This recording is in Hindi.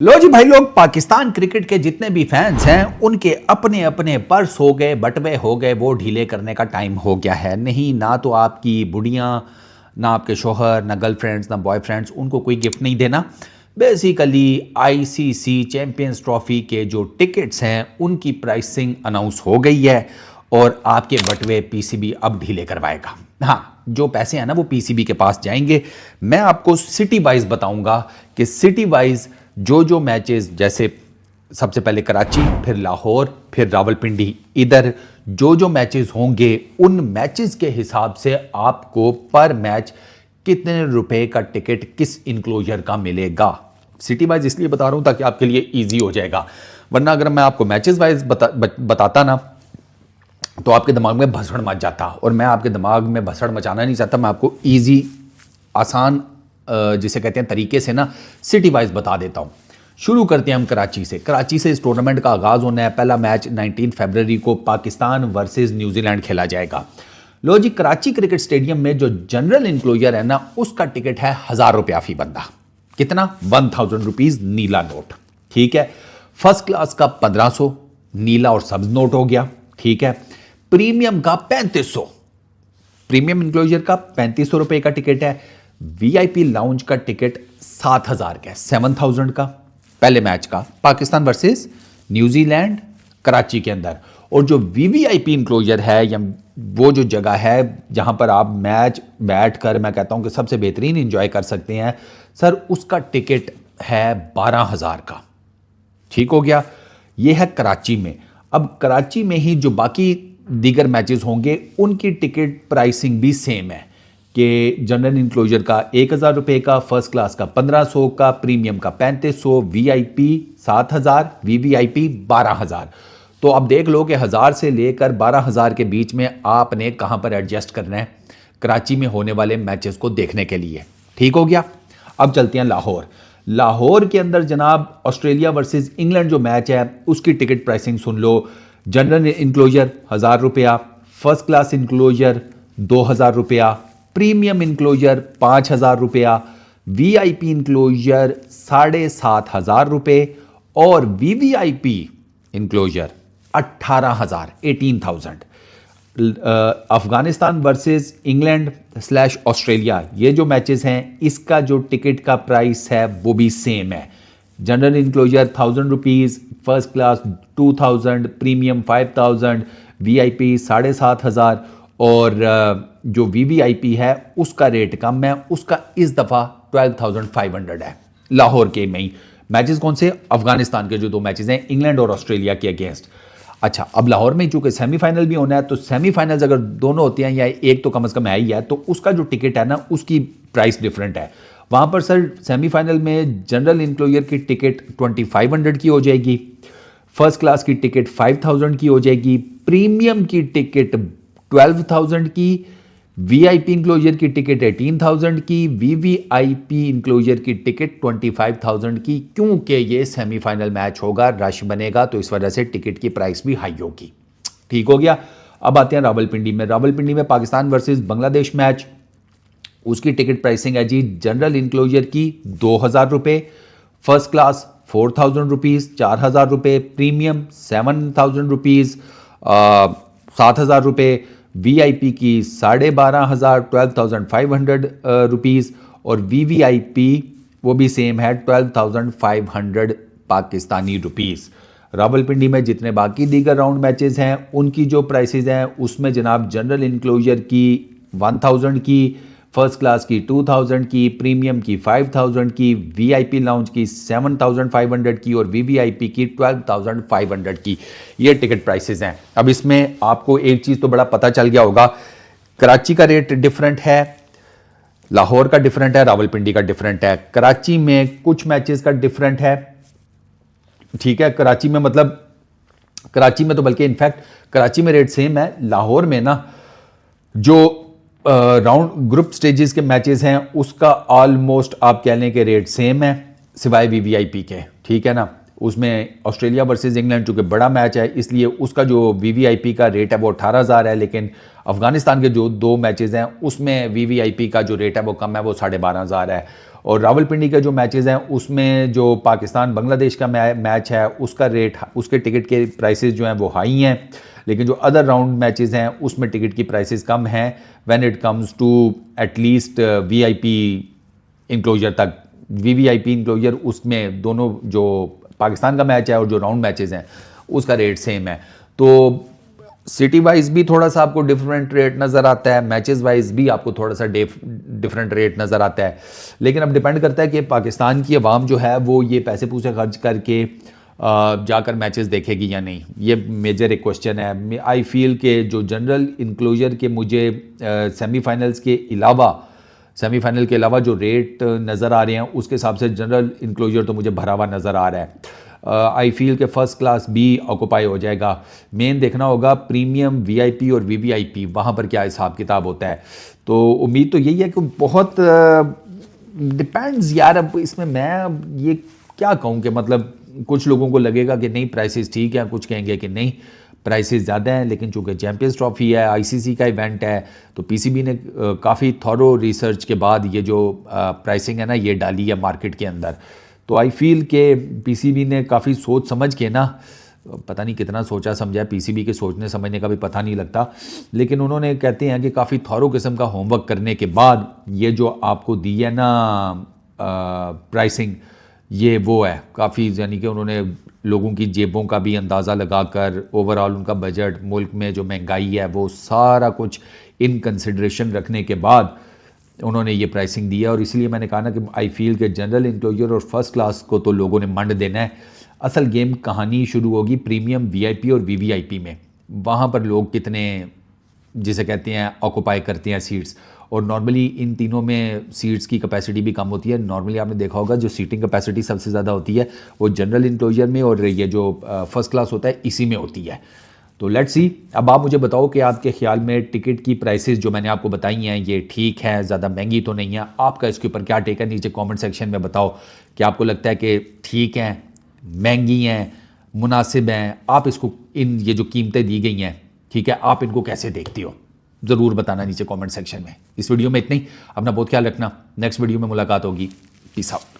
लो जी भाई लोग, पाकिस्तान क्रिकेट के जितने भी फैंस हैं उनके अपने अपने पर्स हो गए, बटवे हो गए, वो ढीले करने का टाइम हो गया है। नहीं, ना तो आपकी बुढ़ियाँ, ना आपके शोहर, ना गर्लफ्रेंड्स, ना बॉयफ्रेंड्स, उनको कोई गिफ्ट नहीं देना। बेसिकली आईसीसी चैंपियंस ट्रॉफी के जो टिकट्स हैं उनकी प्राइसिंग अनाउंस हो गई है और आपके बटवे पीसीबी अब ढीले करवाएगा। हाँ, जो पैसे हैं ना वो पीसीबी के पास जाएंगे। मैं आपको सिटी वाइज बताऊंगा कि सिटी वाइज जो मैचेस, जैसे सबसे पहले कराची, फिर लाहौर, फिर रावलपिंडी, इधर जो मैचेस होंगे उन मैचेस के हिसाब से आपको पर मैच कितने रुपए का टिकट किस इनक्लोजर का मिलेगा। सिटी वाइज इसलिए बता रहा हूं ताकि आपके लिए इजी हो जाएगा, वरना अगर मैं आपको मैचेस वाइज बताता ना तो आपके दिमाग में भसड़ मच जाता, और मैं आपके दिमाग में भसड़ मचाना नहीं चाहता। मैं आपको इजी, आसान, जिसे कहते हैं तरीके से ना सिटी वाइज बता देता हूँ। शुरू करते हैं हम कराची से। कराची से इस टूर्नामेंट का आगाज़ होना है। पहला मैच 19 फरवरी को पाकिस्तान वर्सेस न्यूजीलैंड खेला जाएगा। लो जी, कराची क्रिकेट स्टेडियम में जो जनरल इंक्लोजर है ना उसका टिकट है 1000 रुपया फी बंदा। कितना? 1000 रुपीज़ नीला नोट। ठीक है। फर्स्ट क्लास का 1500 नीला और सब्ज नोट हो गया। ठीक है। प्रीमियम का 3500, प्रीमियम इंक्लोजर का 3500 रुपए का टिकट है। वीआईपी लाउंज का टिकट 7000 का है, 7000 का, पहले मैच का, पाकिस्तान वर्सेस न्यूजीलैंड कराची के अंदर। और जो वीवीआईपी इंक्लोजर है, या वो जो जगह है जहां पर आप मैच बैठकर, मैं कहता हूं कि सबसे बेहतरीन एंजॉय कर सकते हैं सर, उसका टिकट है 12000 का। ठीक हो गया। ये है कराची में। अब कराची में ही जो बाकी दीगर मैचेस होंगे उनकी टिकट प्राइसिंग भी सेम है कि जनरल इंक्लोजर का 1000 रुपए का, फर्स्ट क्लास का 1500 का, प्रीमियम का 3500, वीआईपी 7000, वीवीआईपी 12000। तो अब देख लो कि 1000 से लेकर 12000 के बीच में आपने कहां पर एडजस्ट करना है कराची में होने वाले मैचेस को देखने के लिए। ठीक हो गया। अब चलते हैं लाहौर। लाहौर के अंदर जनाब ऑस्ट्रेलिया वर्सेस इंग्लैंड जो मैच है उसकी टिकट प्राइसिंग सुन लो। जनरल इंक्लोजर 1000 रुपया, फर्स्ट क्लास इंक्लोजर 2000 रुपया, प्रीमियम इंक्लोजर 5000 रुपया, वीआईपी इंक्लोजर 7500 रुपये और VVIP enclosure 18000, 18000। Afghanistan versus England slash Australia, ये जो मैचेस हैं इसका जो टिकट का प्राइस है वो भी सेम है। General enclosure 1000 rupees, first class 2000, premium 5000, VIP 7500 और जो वीवीआईपी है उसका रेट कम है, उसका इस दफ़ा 12500 है। लाहौर के में ही मैचेस कौन से? अफगानिस्तान के जो दो मैचेस हैं इंग्लैंड और ऑस्ट्रेलिया के अगेंस्ट। अच्छा, अब लाहौर में चूंकि सेमीफाइनल भी होना है तो सेमीफाइनल्स अगर दोनों होते हैं या एक तो कम से कम है ही है, तो उसका जो टिकट है ना उसकी प्राइस डिफरेंट है। वहां पर सर सेमीफाइनल में जनरल इंक्लोजर की टिकट 2500 की हो जाएगी, फर्स्ट क्लास की टिकट 5000 की हो जाएगी, प्रीमियम की टिकट 12000 की, वीआईपी इंक्लोजर की टिकट 18000 की, वीवीआईपी इंक्लोजर की टिकट 25000 की। क्योंकि ये सेमीफाइनल मैच होगा, रश बनेगा, तो इस वजह से टिकट की प्राइस भी हाई होगी। ठीक हो गया। अब आते हैं रावलपिंडी में। रावलपिंडी में पाकिस्तान वर्सेस बांग्लादेश मैच, उसकी टिकट प्राइसिंग है जी जनरल इंक्लोजर की 2000 रुपये, फर्स्ट क्लास 4000 रुपीज़, 4000 रुपये, प्रीमियम 7000 रुपीज़, 7000 रुपये, वीआईपी की 12500, 12500 रुपीज़ और वीवीआईपी वो भी सेम है 12500 पाकिस्तानी रुपीज़। रावलपिंडी में जितने बाकी दीगर राउंड मैचेस हैं उनकी जो प्राइसेस हैं उसमें जनाब जनरल इंक्लोजर की 1000 की, फर्स्ट क्लास की 2000 की, प्रीमियम की 5000 की, वीआईपी लाउंज की 7500 की और वीवीआईपी की 12500 की। ये टिकट प्राइसेस हैं। अब इसमें आपको एक चीज़ तो बड़ा पता चल गया होगा, कराची का रेट डिफरेंट है, लाहौर का डिफरेंट है, रावलपिंडी का डिफरेंट है। कराची में कुछ मैचेस का डिफरेंट है। ठीक है। कराची में मतलब कराची में तो बल्कि इनफैक्ट कराची में रेट सेम है। लाहौर में ना जो राउंड ग्रुप स्टेजेस के मैचेस हैं उसका ऑलमोस्ट आप कह लें कि रेट सेम है सिवाय वीवीआईपी के। ठीक है ना। उसमें ऑस्ट्रेलिया वर्सेस इंग्लैंड चूँकि बड़ा मैच है इसलिए उसका जो वीवीआईपी का रेट है वो 18,000 है, लेकिन अफगानिस्तान के जो 2 मैचेस हैं उसमें वीवीआईपी का जो रेट है वो कम है, वो 12,500 है। और रावलपिंडी के जो मैचेस हैं उसमें जो पाकिस्तान बांग्लादेश का मैच है उसका रेट, उसके टिकट के प्राइसेस जो हैं वो हाई हैं, लेकिन जो अदर राउंड मैचेस हैं उसमें टिकट की प्राइसेस कम हैं when it comes to at least VIP enclosure तक। वीवीआईपी इंक्लोजर उसमें दोनों जो पाकिस्तान का मैच है और जो राउंड मैचेस हैं उसका रेट सेम है। तो सिटी वाइज भी थोड़ा सा आपको डिफरेंट रेट नज़र आता है, मैचेस वाइज भी आपको थोड़ा सा डिफरेंट रेट नज़र आता है, लेकिन अब डिपेंड करता है कि पाकिस्तान की आवाम जो है वो ये पैसे पूसे खर्च करके जाकर मैचेस देखेगी या नहीं, ये मेजर एक क्वेश्चन है। आई फील के जो जनरल इंक्लोजर के मुझे सेमीफाइनल्स के अलावा जो रेट नज़र आ रहे हैं उसके हिसाब से जनरल इंक्लोजर तो मुझे भरा हुआ नज़र आ रहा है। आई फील के फर्स्ट क्लास भी ऑक्यूपाई हो जाएगा। मेन देखना होगा प्रीमियम वीआईपी और वीवीआईपी वहाँ पर क्या हिसाब किताब होता है। तो उम्मीद तो यही है कि बहुत डिपेंड्स यार, अब इसमें मैं ये क्या कहूँ कि मतलब कुछ लोगों को लगेगा कि नहीं प्राइसेस ठीक है, कुछ कहेंगे कि नहीं प्राइसेस ज़्यादा हैं, लेकिन चूँकि चैम्पियंस ट्रॉफी है, आईसीसी का इवेंट है, तो पीसीबी ने काफ़ी थॉरो रिसर्च के बाद ये जो प्राइसिंग है ना ये डाली है मार्केट के अंदर। तो आई फील के पीसीबी ने काफ़ी सोच समझ के ना, पता नहीं कितना सोचा समझा, पीसीबी के सोचने समझने का भी पता नहीं लगता, लेकिन उन्होंने कहते हैं कि काफ़ी थॉरो किस्म का होमवर्क करने के बाद ये जो आपको दी है ना प्राइसिंग, ये वो है काफ़ी, यानी कि उन्होंने लोगों की जेबों का भी अंदाज़ा लगाकर ओवरऑल उनका बजट, मुल्क में जो महंगाई है वो सारा कुछ इन कंसिडरेशन रखने के बाद उन्होंने ये प्राइसिंग दी है। और इसलिए मैंने कहा ना कि आई फील के जनरल इंक्लोजर और फर्स्ट क्लास को तो लोगों ने मंड देना है। असल गेम कहानी शुरू होगी प्रीमियम वीआईपी और वीवीआईपी में, वहाँ पर लोग कितने जिसे कहते हैं ऑक्यूपाई करते हैं सीट्स, और नॉर्मली इन तीनों में सीट्स की कैपेसिटी भी कम होती है। नॉर्मली आपने देखा होगा जो सीटिंग कैपेसिटी सबसे ज़्यादा होती है वो जनरल इंक्लोजर में, और ये जो फर्स्ट क्लास होता है इसी में होती है। तो लेट्स सी, अब आप मुझे बताओ कि आपके ख्याल में टिकट की प्राइसेस जो मैंने आपको बताई हैं ये ठीक है, ज़्यादा महंगी तो नहीं है? आपका इसके ऊपर क्या टेक है, नीचे कमेंट सेक्शन में बताओ कि आपको लगता है कि ठीक हैं, महंगी हैं, मुनासिब हैं, आप इसको इन ये जो कीमतें दी गई हैं ठीक है आप इनको कैसे देखती हो, ज़रूर बताना नीचे कमेंट सेक्शन में। इस वीडियो में इतना ही, अपना बहुत ख्याल रखना, नेक्स्ट वीडियो में मुलाकात होगी, पीस आउट।